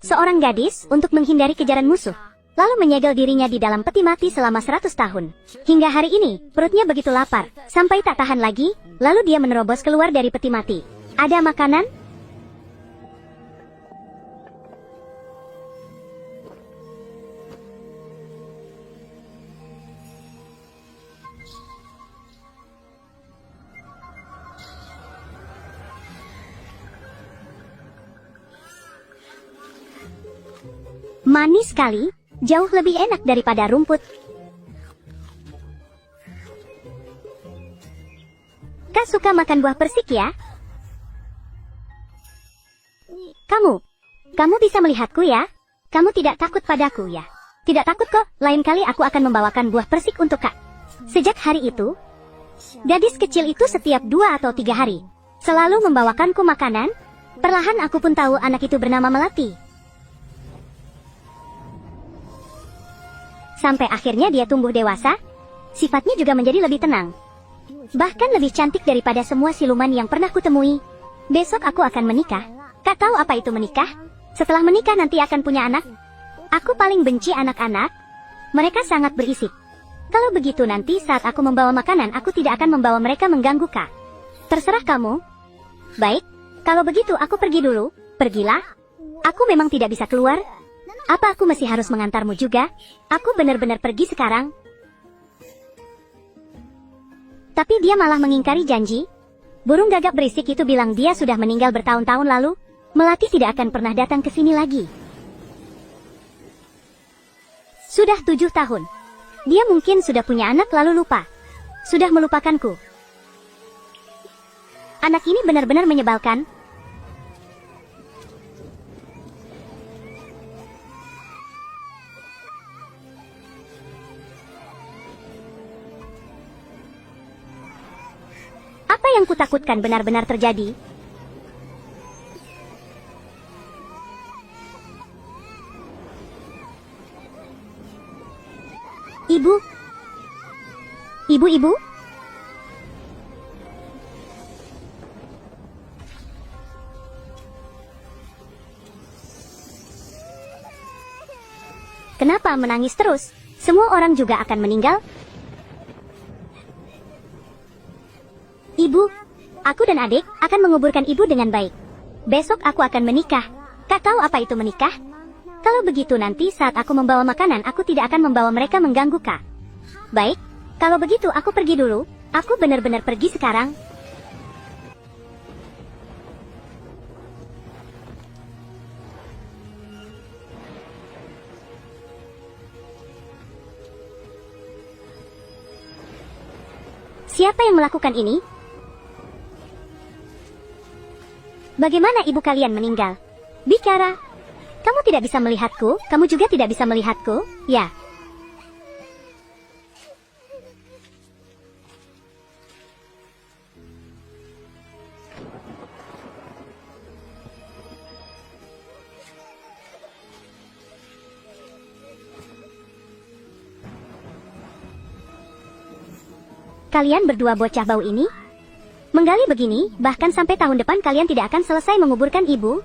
seorang gadis, untuk menghindari kejaran musuh. Lalu menyegel dirinya di dalam peti mati selama 100 tahun. Hingga hari ini, perutnya begitu lapar, sampai tak tahan lagi, lalu dia menerobos keluar dari peti mati. Ada makanan? Manis sekali, jauh lebih enak daripada rumput. Kak suka makan buah persik ya? Kamu bisa melihatku ya? Kamu tidak takut padaku ya? Tidak takut kok, lain kali aku akan membawakan buah persik untuk Kak. Sejak hari itu, gadis kecil itu setiap 2 atau 3 hari selalu membawakanku makanan. Perlahan aku pun tahu anak itu bernama Melati. Sampai akhirnya dia tumbuh dewasa, sifatnya juga menjadi lebih tenang. Bahkan lebih cantik daripada semua siluman yang pernah kutemui. Besok aku akan menikah. Kak tahu apa itu menikah? Setelah menikah nanti akan punya anak. Aku paling benci anak-anak. Mereka sangat berisik. Kalau begitu nanti saat aku membawa makanan aku tidak akan membawa mereka mengganggu Kak. Terserah kamu. Baik, kalau begitu aku pergi dulu. Pergilah. Aku memang tidak bisa keluar. Apa aku masih harus mengantarmu juga? Aku benar-benar pergi sekarang. Tapi dia malah mengingkari janji. Burung gagak berisik itu bilang dia sudah meninggal bertahun-tahun lalu. Melati tidak akan pernah datang ke sini lagi. Sudah 7 tahun. Dia mungkin sudah punya anak lalu lupa. Sudah melupakanku. Anak ini benar-benar menyebalkan. Apa yang kutakutkan benar-benar terjadi? Ibu? Kenapa menangis terus? Semua orang juga akan meninggal? Ibu, aku dan adik akan menguburkan ibu dengan baik. Besok aku akan menikah. Kak tahu apa itu menikah? Kalau begitu nanti saat aku membawa makanan aku tidak akan membawa mereka mengganggu Kak. Baik, kalau begitu aku pergi dulu. Aku benar-benar pergi sekarang. Siapa yang melakukan ini? Bagaimana ibu kalian meninggal? Bicara. Kamu tidak bisa melihatku, kamu juga tidak bisa melihatku, ya. Kalian berdua bocah bau ini? Menggali begini, bahkan sampai tahun depan kalian tidak akan selesai menguburkan ibu?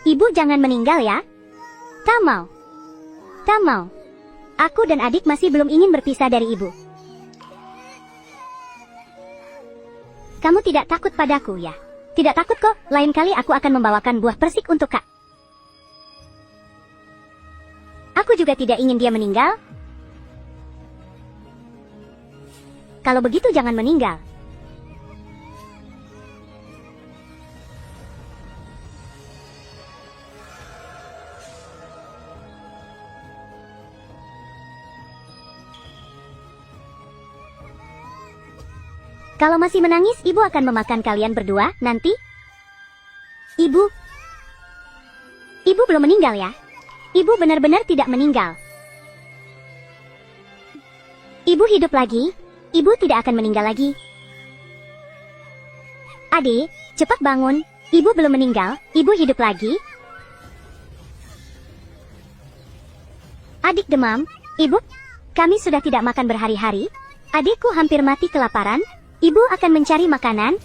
Ibu jangan meninggal ya. Tak mau. Aku dan adik masih belum ingin berpisah dari ibu. Kamu tidak takut padaku ya? Tidak takut kok, lain kali aku akan membawakan buah persik untuk Kak. Aku juga tidak ingin dia meninggal. Kalau begitu jangan meninggal. Kalau masih menangis, ibu akan memakan kalian berdua nanti. Ibu belum meninggal ya? Ibu benar-benar tidak meninggal. Ibu hidup lagi. Ibu tidak akan meninggal lagi. Adik, cepat bangun. Ibu belum meninggal. Ibu hidup lagi. Adik demam. Ibu, kami sudah tidak makan berhari-hari. Adikku hampir mati kelaparan. Ibu akan mencari makanan.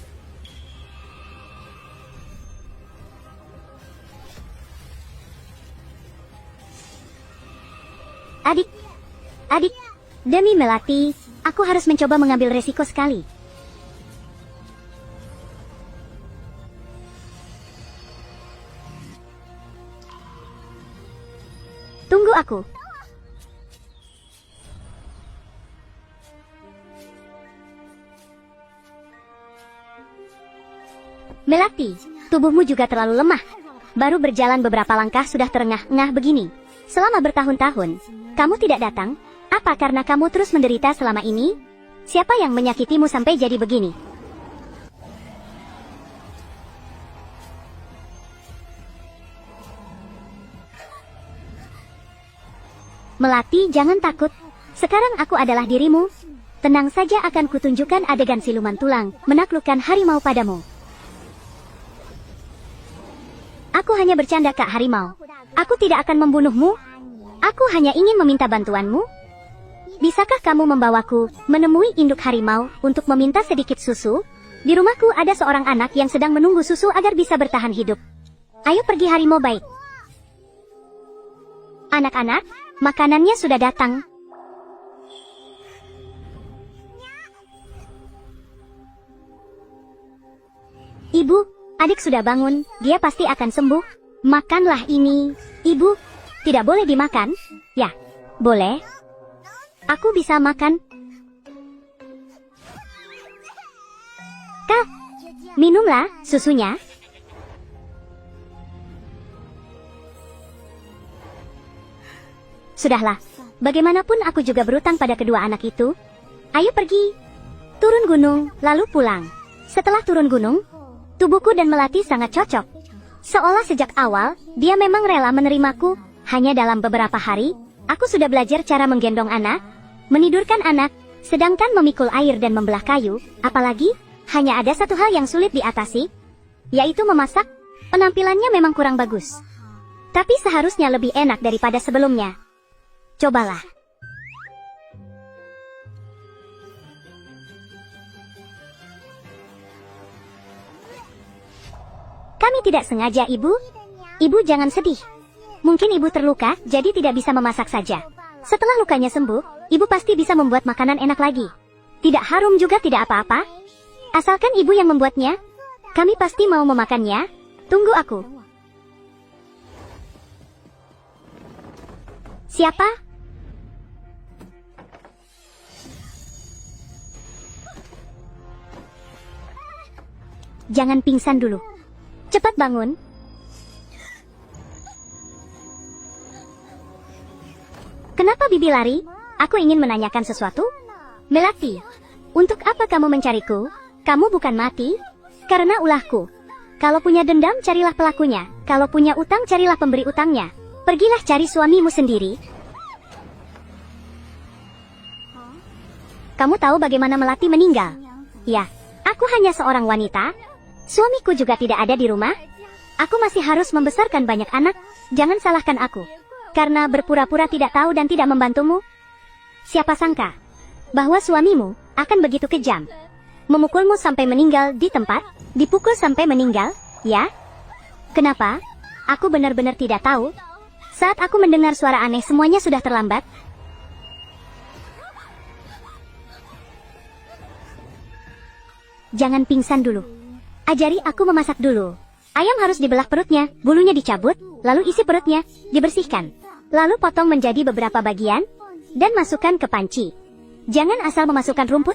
Adik, demi Melati, aku harus mencoba mengambil resiko sekali. Tunggu aku. Melati, tubuhmu juga terlalu lemah. Baru berjalan beberapa langkah sudah terengah-engah begini. Selama bertahun-tahun, kamu tidak datang. Apa karena kamu terus menderita selama ini? Siapa yang menyakitimu sampai jadi begini? Melati, jangan takut. Sekarang aku adalah dirimu. Tenang saja, akan kutunjukkan adegan siluman tulang menaklukkan harimau padamu. Aku hanya bercanda, Kak Harimau. Aku tidak akan membunuhmu. Aku hanya ingin meminta bantuanmu. Bisakah kamu membawaku menemui induk harimau untuk meminta sedikit susu? Di rumahku ada seorang anak yang sedang menunggu susu agar bisa bertahan hidup. Ayo pergi, harimau baik. Anak-anak, makanannya sudah datang. Ibu, adik sudah bangun. Dia pasti akan sembuh. Makanlah ini. Ibu, tidak boleh dimakan. Ya, boleh. Aku bisa makan. Kak, minumlah susunya. Sudahlah, bagaimanapun aku juga berutang pada kedua anak itu. Ayo pergi. Turun gunung, lalu pulang. Setelah turun gunung, tubuhku dan Melati sangat cocok. Seolah sejak awal, dia memang rela menerimaku. Hanya dalam beberapa hari, aku sudah belajar cara menggendong anak, menidurkan anak, sedangkan memikul air dan membelah kayu. Apalagi, hanya ada satu hal yang sulit diatasi, yaitu memasak. Penampilannya memang kurang bagus, tapi seharusnya lebih enak daripada sebelumnya. Cobalah. Kami tidak sengaja, Ibu. Ibu jangan sedih. Mungkin Ibu terluka, jadi tidak bisa memasak saja. Setelah lukanya sembuh, Ibu pasti bisa membuat makanan enak lagi. Tidak harum juga tidak apa-apa. Asalkan Ibu yang membuatnya, kami pasti mau memakannya. Tunggu aku. Siapa? Jangan pingsan dulu. Cepat bangun. Kenapa Bibi lari? Aku ingin menanyakan sesuatu. Melati, untuk apa kamu mencariku? Kamu bukan mati? Karena ulahku. Kalau punya dendam, carilah pelakunya. Kalau punya utang, carilah pemberi utangnya. Pergilah cari suamimu sendiri. Kamu tahu bagaimana Melati meninggal? Ya, aku hanya seorang wanita. Suamiku juga tidak ada di rumah. Aku masih harus membesarkan banyak anak. Jangan salahkan aku karena berpura-pura tidak tahu dan tidak membantumu. Siapa sangka bahwa suamimu akan begitu kejam, memukulmu sampai meninggal di tempat, dipukul sampai meninggal, ya? Kenapa? Aku benar-benar tidak tahu. Saat aku mendengar suara aneh, semuanya sudah terlambat. Jangan pingsan dulu. Ajari aku memasak dulu. Ayam harus dibelah perutnya, bulunya dicabut, lalu isi perutnya, dibersihkan. Lalu potong menjadi beberapa bagian, dan masukkan ke panci. Jangan asal memasukkan rumput.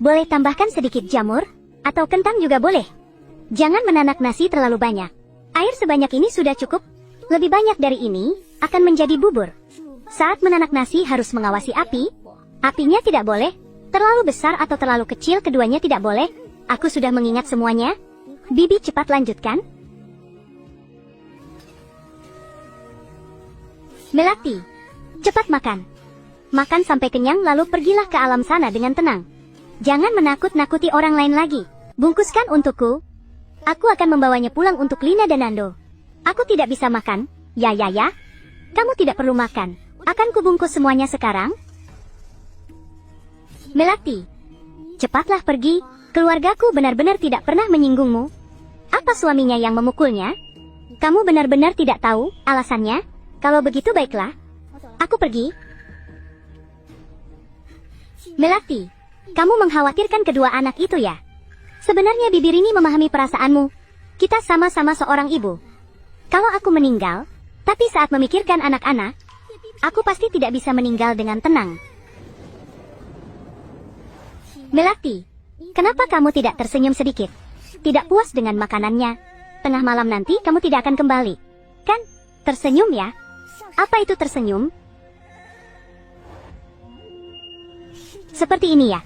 Boleh tambahkan sedikit jamur, atau kentang juga boleh. Jangan menanak nasi terlalu banyak. Air sebanyak ini sudah cukup. Lebih banyak dari ini, akan menjadi bubur. Saat menanak nasi harus mengawasi api. Apinya tidak boleh terlalu besar atau terlalu kecil, keduanya tidak boleh. Aku sudah mengingat semuanya. Bibi cepat lanjutkan. Melati, cepat makan. Makan sampai kenyang lalu pergilah ke alam sana dengan tenang. Jangan menakut-nakuti orang lain lagi. Bungkuskan untukku. Aku akan membawanya pulang untuk Lina dan Nando. Aku tidak bisa makan. Ya. Kamu tidak perlu makan. Akan kubungkus semuanya sekarang. Melati, cepatlah pergi. Keluargaku benar-benar tidak pernah menyinggungmu. Apa suaminya yang memukulnya? Kamu benar-benar tidak tahu alasannya? Kalau begitu baiklah. Aku pergi. Melati, kamu mengkhawatirkan kedua anak itu ya? Sebenarnya bibir ini memahami perasaanmu. Kita sama-sama seorang ibu. Kalau aku meninggal, tapi saat memikirkan anak-anak, aku pasti tidak bisa meninggal dengan tenang. Melati, kenapa kamu tidak tersenyum sedikit? Tidak puas dengan makanannya? Tengah malam nanti kamu tidak akan kembali. Kan? Tersenyum ya? Apa itu tersenyum? Seperti ini ya?